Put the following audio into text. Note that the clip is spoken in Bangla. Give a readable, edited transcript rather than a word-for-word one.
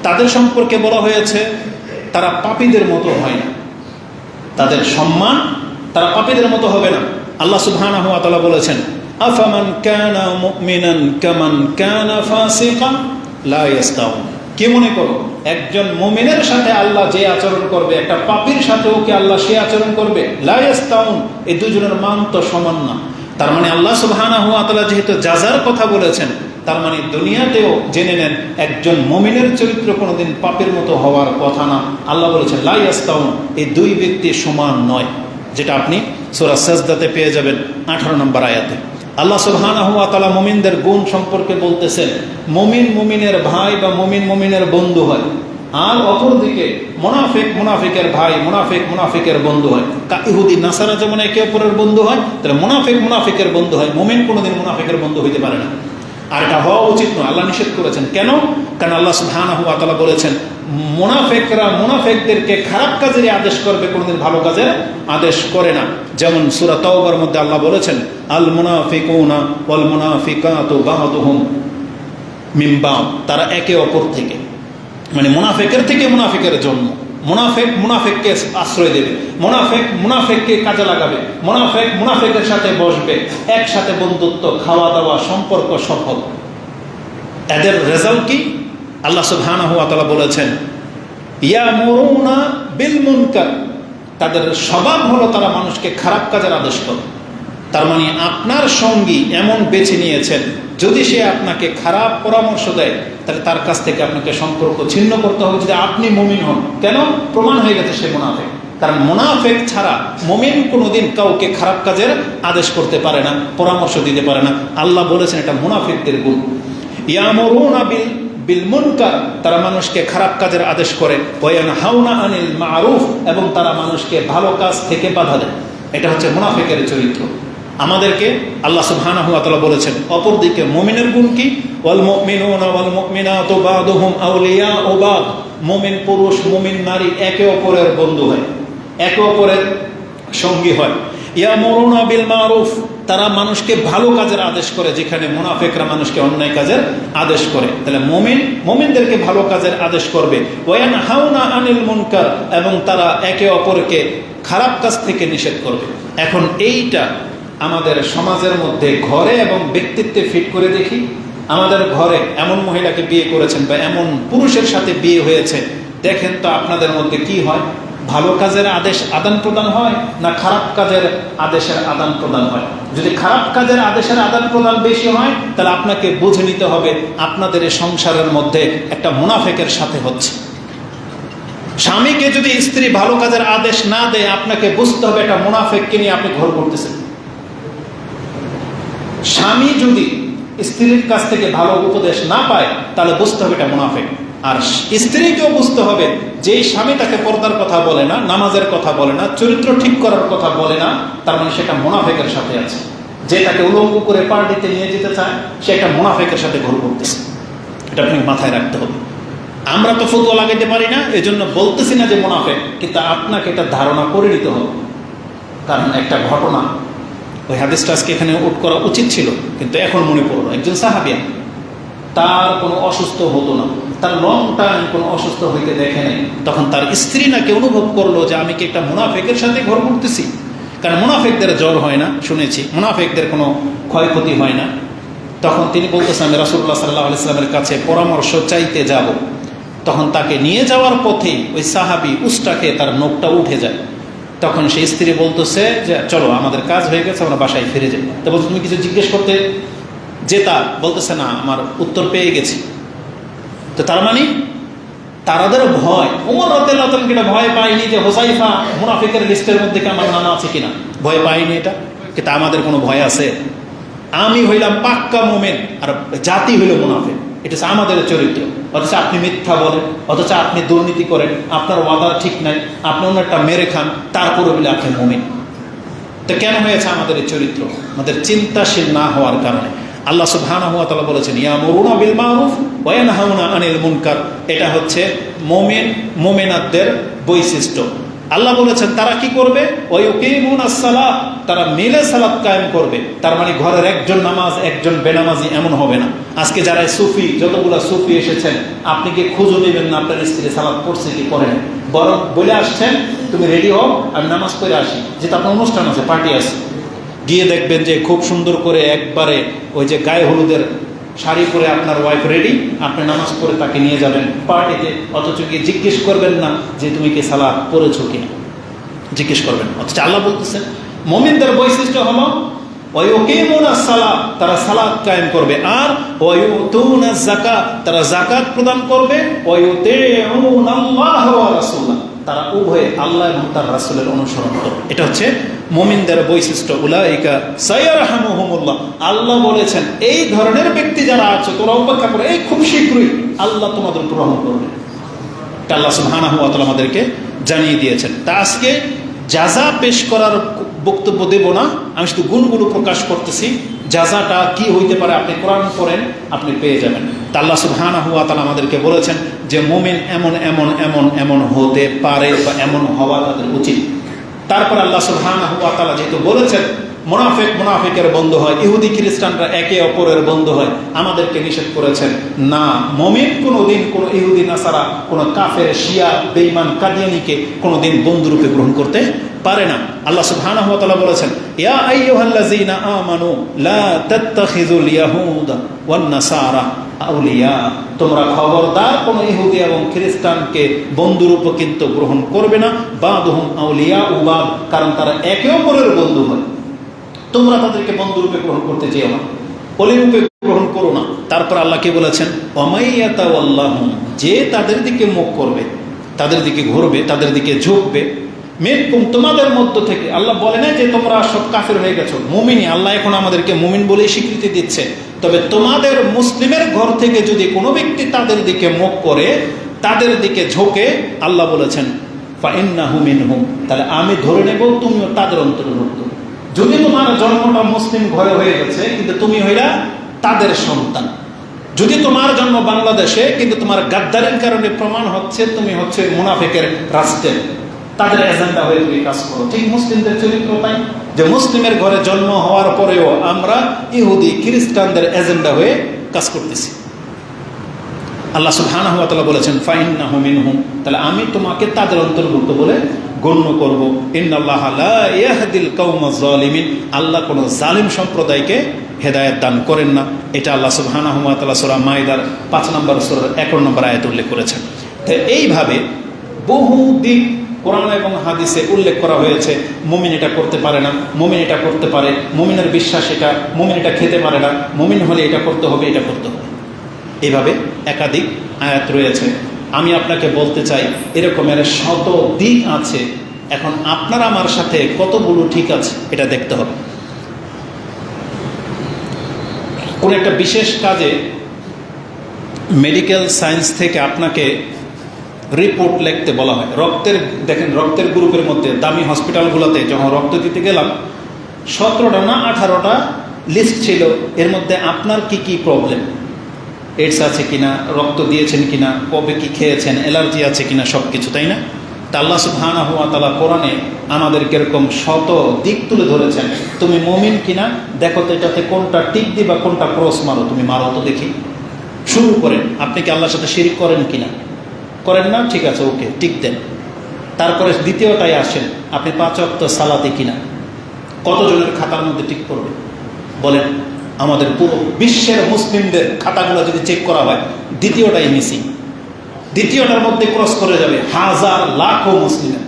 তাদের সম্পর্কে বলা হয়েছে তারা পাপীদের মতো হয় না, তাদের সম্মান তারা পাপীদের মতো হবে না। আল্লাহ সুবহানাহু ওয়া তাআলা বলেছেন, আফামান কানা মুমিনান কামান কানা ফাসিকান লা ইয়াস্তাউন। কি মনে করো একজন মুমিনের সাথে আল্লাহ যে আচরণ করবে, একটা পাপীর সাথেও কি আল্লাহ সে আচরণ করবে? লা ইয়াস্তাউন, এই দুজনের মান তো সমান না। তার মানে আল্লাহ সুবহানাহু ওয়া তাআলা যেহেতু জাযার কথা বলেছেন, তার মানে দুনিয়াতেও জেনে নেন একজন মুমিনের চরিত্র কোনোদিন পাপের মতো হওয়ার কথা না। আল্লাহ বলেছেন লা ইয়াস্তাউন, এই দুই ব্যক্তি সমান নয়, যেটা আপনি সূরা সাজদাতে পেয়ে যাবেন 18 নম্বর আয়াতে। আল্লাহ সুবহানাহু ওয়া তাআলা মুমিনদের গুণ সম্পর্কে বলতেছেন, মুমিন মুমিনের ভাই বা মুমিন মুমিনের বন্ধু হয়, আর অপরদিকে মুনাফিক মুনাফিকের ভাই, মুনাফিক মুনাফিকের বন্ধু হয়। ইহুদি নাসারা যেমন একে অপরের বন্ধু হয়, তাহলে মুনাফিক মুনাফিকের বন্ধু হয়। মুমিন কোনোদিন মুনাফিকের বন্ধু হইতে পারে না, আর এটা হওয়া উচিত নয়। আল্লাহ নিষেধ করেছেন। কেন? কারণ আল্লাহ সুবহানাহু ওয়া তাআলা বলেছেন মুনাফিকরা মুনাফিকদেরকে খারাপ কাজের আদেশ করবে, কোনোদিন ভালো কাজের আদেশ করে না। যেমন সূরা তাওবার মধ্যে আল্লাহ বলেছেন, আল মুনাফিকুনা ওয়াল মুনাফিকাতু বা'দুহুম মিন বা'দ, তারা একে অপর থেকে, মানে মুনাফিকের থেকে মুনাফিকের জন্ম। মুনাফিক মুনাফিককে আশ্রয় দেবে, মুনাফিক মুনাফিককে কাজে লাগাবে, মুনাফিক মুনাফিকের সাথে বসবে, একসাথে বন্ধুত্ব, খাওয়া দাওয়া, সম্পর্ক সফল। এদের রেজাল্ট কি? আল্লাহ সুবহানাহু ওয়া তাআলা বলেছেন ইয়ামুরুনা বিল মুনকার, তাদের স্বভাব হলো তারা মানুষকে খারাপ কাজের আদেশ করে। তার মানে আপনার সঙ্গী এমন বেছে নিয়েছেন, যদি সে আপনাকে খারাপ পরামর্শ দেয় তাহলে তার কাছ থেকে আপনাকে সম্পর্ক ছিন্ন করতে হবে, যদি আপনি মুমিন হন। কেন? প্রমাণ হয়ে গেছে সে মুনাফিক। কারণ মুনাফিক ছাড়া মুমিন কোনোদিন কাউকে খারাপ কাজের আদেশ করতে পারে না, পরামর্শ দিতে পারে না। আল্লাহ বলেছেন এটা মুনাফিকদের গুণ। ইয়ামুরুনা বিল মুনকার, তারা মানুষকে খারাপ কাজের আদেশ করে, ওয়া ইয়ানহাউনা আনিল মা'রুফ, এবং তারা মানুষকে ভালো কাজ থেকে বাধা দেয়। এটা হচ্ছে মুনাফিকের চরিত্র। আমাদেরকে আল্লাহ সুবহানাহু ওয়া তাআলা বলেছেন অপরদিকে মুমিনের গুণ কি? ওয়াল মুমিনুনা ওয়াল মুমিনাতু বা'দুহুম আউলিয়াউ বা'দ, মুমিন পুরুষ মুমিন নারী একে অপরের বন্ধু হয়, একে অপরের সঙ্গী হয়। ইয়ামুরুনা বিল মা'রুফ, তারা মানুষকে ভালো কাজের আদেশ করে, যেখানে মুনাফিকরা মানুষকে অন্যায় কাজের আদেশ করে। তাহলে মুমিনদেরকে ভালো কাজের আদেশ করবে। ওয়া ইয়ানহাউনা আনিল মুনকার, এবং তারা একে অপরকে খারাপ কাজ থেকে নিষেধ করবে। এখন এইটা আমাদের সমাজের মধ্যে ঘরে এবং ব্যক্তিত্বে ফিট করে দেখি। আমাদের ঘরে এমন মহিলাকে বিয়ে করেছেন বা এমন পুরুষের সাথে বিয়ে হয়েছে, দেখেন তো আপনাদের মধ্যে কি হয়? ভালো কাজের আদেশ আদান প্রদান হয় না খারাপ কাজের আদেশের আদান প্রদান হয়? যদি খারাপ কাজের আদেশের আদান প্রদান বেশি হয়, তাহলে আপনাকে বুঝে নিতে হবে আপনাদের এই সংসারের মধ্যে একটা মুনাফিকের সাথে হচ্ছে। স্বামীকে যদি স্ত্রী ভালো কাজের আদেশ না দেয়, আপনাকে বুঝতে হবে এটা মুনাফিককে নিয়ে আপনি ঘর করতেছেন। স্বামী যদি স্ত্রীর কাছ থেকে ভালো উপদেশ না পায়, তাহলে বুঝতে হবে এটা মুনাফিক। আর স্ত্রীকেও বুঝতে হবে যে স্বামী তাকে পর্দার কথা বলে না, নামাজের কথা বলে না, চরিত্র ঠিক করার কথা বলে না, তার মানে সেটা মুনাফিকের সাথে আছে। যে তাকে উলঙ্গ করে পার্টিতে নিয়ে যেতে চায়, সে একটা মুনাফিকের সাথে ঘর করতেছে। এটা আপনি মাথায় রাখতে হবে। আমরা তো ফতোয়া লাগাইতে পারি না, এজন্য বলতেছি না যে মুনাফিক, কিন্তু আপনাকে এটা ধারণা করে নিতে হবে। কারণ একটা ঘটনা, ওই হাদিসটা আজকে এখানে উট করা উচিত ছিল, কিন্তু এখন মনে পড়লো। একজন সাহাবিয়া, তার কোনো অসুস্থ হতো না, তার লং টাইম কোনো অসুস্থ হইতে দেখে নাই। তখন তার স্ত্রী নাকি অনুভব করলো যে আমি কি একটা মুনাফিকের সাথে ঘর করতেছি। কারণ মুনাফিকদের জ্বর হয় না, শুনেছি, মুনাফিকদের কোনো ক্ষয়ক্ষতি হয় না। তখন তিনি বলতেছেন আমি রাসূলুল্লাহ সাল্লাল্লাহু আলাইহি ওয়াসাল্লামের কাছে পরামর্শ চাইতে যাব। তখন তাকে নিয়ে যাওয়ার পথেই ওই সাহাবী উষ্টাকে তার নোকটা উঠে যায়। তখন সেই স্ত্রী বলতেছে যে চলো আমাদের কাজ হয়ে গেছে, আমরা বাসায় ফিরে যাই। তো বলতো তুমি কিছু জিজ্ঞেস করতে যেতা? বলতেছে না, আমার উত্তর পেয়ে গেছি। তো তার মানে তারাদের ভয়, ওমর রাদিয়াল্লাহু তাআলা এটা ভয় পায়নি যে হুযায়ফা মুনাফিকের লিস্টের মধ্যে কি আমার নাম আছে কিনা, ভয় পায়নি এটা। কিন্তু আমাদের কোনো ভয় আছে? আমি হইলাম পাক্কা মুমিন আর জাতি হইল মুনাফিক, এটা হচ্ছে আমাদের চরিত্র। অথচ আপনি মিথ্যা বলেন, অথচ আপনি দুর্নীতি করেন, আপনার ওয়াদা ঠিক নাই, আপনি অন্য একটা মেরে খান, তারপরে বলে আপনি মুমিন। তো কেন হয়েছে আমাদের এই চরিত্র? আমাদের চিন্তাশীল না হওয়ার কারণে। আল্লাহ সুবহানাহু ওয়া তাআলা বলেছেন ইয়ামুরুনা বিল মা'রুফ ওয়া ইয়ানহাউনা আনিল মুনকার, এটা হচ্ছে মুমিন মুমিনাতদের বৈশিষ্ট্য। আল্লাহ বলেছেন তারা কি করবে? ওয়া ইউকিমুনাস সালাহ, তারা মিলে সালাত কায়েম করবে। তার মানে ঘরের একজন নামাজ একজন বেনামাজি এমন হবে না। আজকে যারা সুফি, যতগুলো সুফি এসেছেন, আপনি কি খুঁজে নেবেন না আপনার স্ত্রী সালাত পড়ছে কি পড়ে না, বরং বলে আসছেন তুমি রেডি হও, আমি নামাজ পড়ে আসি, যেটা আপনার অনুষ্ঠান আছে, পার্টি আছে, গিয়ে দেখবেন যে খুব সুন্দর করে একবারে ওই যে গায়ে হলুদের শাড়ি পরে আপনার ওয়াইফ রেডি, আপনি নামাজ পড়ে তাকে নিয়ে যাবেন পার্টিতে, অথচ গিয়ে জিজ্ঞেস করবেন না যে তুমি কি সালাত পড়েছো কিনা, জিজ্ঞেস করবেন। অথচ আল্লাহ বলতেছেন মুমিনদের বৈশিষ্ট্য হলো ওয়ায়ুকিমুনাস সালাত, তারা সালাত কায়েম করবে, আর ওয়ায়ুতুনাজ যাকাত, তারা যাকাত প্রদান করবে, ওয়ায়ুতিউনাল্লাহ ওয়া রাসূলাহ, তারা উভয়ে আল্লাহ এবং তার রাসূলের অনুসরণ করবে। এটা হচ্ছে মুমিনদের বৈশিষ্ট্য। উলাইকা সায়ারহামুহুমুল্লাহ, আল্লাহ বলেছেন এই ধরনের ব্যক্তি যারা আছে তোরা অপেক্ষা করে, এই খুব শীঘ্রই আল্লাহ তোমাদের উপর রহম করবে। এটা আল্লাহ সুবহানাহু ওয়া তাআলা আমাদেরকে জানিয়ে দিয়েছেন। তা আজকে জাযা পেশ করার বক্তব্য দেব না, আমি শুধু গুণগুলো প্রকাশ করতেছি। জাযাটা কি হইতে পারে আপনি কোরআন পড়েন, আপনি পেয়ে যাবেন। তা আল্লাহ সুবহানাহু ওয়া তাআলা আমাদেরকে বলেছেন যে মুমিন এমন এমন এমন এমন হতে পারে বা এমন হওয়া তাদের উচিত। তারপর আল্লাহ সুবহানাহু ওয়া তাআলা যেহেতু বলেছেন মুনাফিকের বন্ধু হয়, ইহুদি খ্রিস্টানরা একে অপরের বন্ধু হয়, আমাদেরকে নিষেধ করেছেন না, মুমিন কোনোদিন কোনো ইহুদি নাসারা, কোনো কাফের, শিয়া, বেঈমান, কাদিয়ানীকে কোনোদিন বন্ধুরূপে গ্রহণ করতে পারে না। আল্লাহ সুবহানাহু ওয়া তাআলা বলেছেন ইয়া আইয়ুহাল্লাযীনা আমানু লা তাত্তাখিযুল ইয়াহুদা ওয়ান নাসারা আউলিয়া, তোমরা খবরদার কোন ইহুদি এবং খ্রিস্টানকে বন্ধুরূপে কিন্তু গ্রহণ করবে না, বাদুহুম আউলিয়া উবাদ, কারণ তারা একে অপরের বন্ধু হয়, তোমরা তাদেরকে বন্ধুরূপে গ্রহণ করতে চেও না, অলিরূপে গ্রহণ করো না। তারপর আল্লাহ কে বলেছেন ওয়ামাইয়াতাওয়াল্লাহুম, যে তাদের দিকে মুখ করবে, তাদের দিকে ঘুরবে, তাদের দিকে ঝুঁকবে, মিনকুম, তোমাদের মধ্য থেকে, আল্লাহ বলে না যে তোমরা সব কাফের হয়ে গেছো, মুমিনই, আল্লাহ এখন আমাদেরকে মুমিন বলেই স্বীকৃতি দিচ্ছে। তবে তোমাদের মুসলিমের ঘর থেকে যদি কোনো ব্যক্তি তাদের দিকে মুখ করে, তাদের দিকে ঝোঁকে, আল্লাহ বলেছেন ফাইন্নাহু মিনহুম, তাহলে আমি ধরে নেব তুমিও তাদের অন্তর্ভুক্ত। যদি তোমার জন্মটা মুসলিম ঘরে হয়ে গেছে কিন্তু তুমি হইলা তাদের সন্তান, যদি তোমার জন্ম বাংলাদেশে কিন্তু তোমার গাদ্দারের কারণে প্রমাণ হচ্ছে তুমি হচ্ছে মুনাফিকের রাষ্ট্রের, তাদের এজেন্ডা হয়ে তুমি কাজ করো। ঠিক মুসলিমদের চরিত্র তাই, যে মুসলিমের ঘরে জন্ম হওয়ার পরেও আমরা ইহুদি খ্রিস্টানদের এজেন্ডা হয়ে কাজ করতেছি। আল্লাহ সুবহানাহু ওয়া তাআলা বলেছেন ফাইন্নাহু মিনহুম, তাহলে আমি তোমাকে তাদের অন্তর্ভুক্ত বলে গণ্য করব। ইন্নাল্লাহা লা ইয়াহদিল কওমাজ জালিমিন, আল্লাহ কোন জালিম সম্প্রদায়কে হেদায়েত দান করেন না। এটা আল্লাহ সুবহানাহু ওয়া তাআলা সূরা মাইদার 5 নম্বর সূরার 11 নম্বর আয়াতে উল্লেখ করেছেন। তো এইভাবে বহু দিক কোরআন এবং হাদিসে উল্লেখ করা হয়েছে, মুমিন এটা করতে পারে না, মুমিন এটা করতে পারে, মুমিনের বিশ্বাস এটা, মুমিন এটা খেতে পারে না, মুমিন হলে এটা করতে হবে, এটা করতে হবে। এইভাবে একাধিক আয়াত রয়েছে। আমি আপনাকে বলতে চাই এরকমের শত দিক আছে, এখন আপনার আমার সাথে কতগুলো ঠিক আছে এটা দেখতে হবে। কোন একটা বিশেষ কাজে মেডিকেল সায়েন্স থেকে আপনাকে রিপোর্ট লিখতে বলা হয়, রক্তের, দেখেন রক্তের গ্রুপের মধ্যে দামি হসপিটালগুলোতে যখন রক্ত দিতে গেলাম 17টা না 18টা লিস্ট ছিল, এর মধ্যে আপনার কি কি প্রবলেম, এইডস আছে কিনা, রক্ত দিয়েছেন কিনা, কবে কি খেয়েছেন, অ্যালার্জি আছে কিনা, সব কিছু, তাই না? তা আল্লাহ সুবহানাহু ওয়া তাআলা কোরআনে আমাদেরকে এরকম শত দিক তুলে ধরেছেন। তুমি মুমিন কিনা দেখো তো, এটাতে কোনটা টিক দিবা, কোনটা ক্রস মারো, তুমি মারো তো দেখি। শুরু করেন, আপনি কি আল্লাহর সাথে শিরক করেন কিনা, করেন না, ঠিক আছে, ওকে, টিক দেন। তারপরে দ্বিতীয়টাই আসেন, আপনি 5 ওয়াক্ত সালাতে কিনা, কতজনের খাতার মধ্যে টিক করবে বলেন? আমাদের পুরো বিশ্বের মুসলিমদের খাতাগুলো যদি চেক করা হয়, দ্বিতীয়টাই মিসিং, দ্বিতীয়টার মধ্যে ক্রস করে যাবে হাজার লাখো মুসলিমের।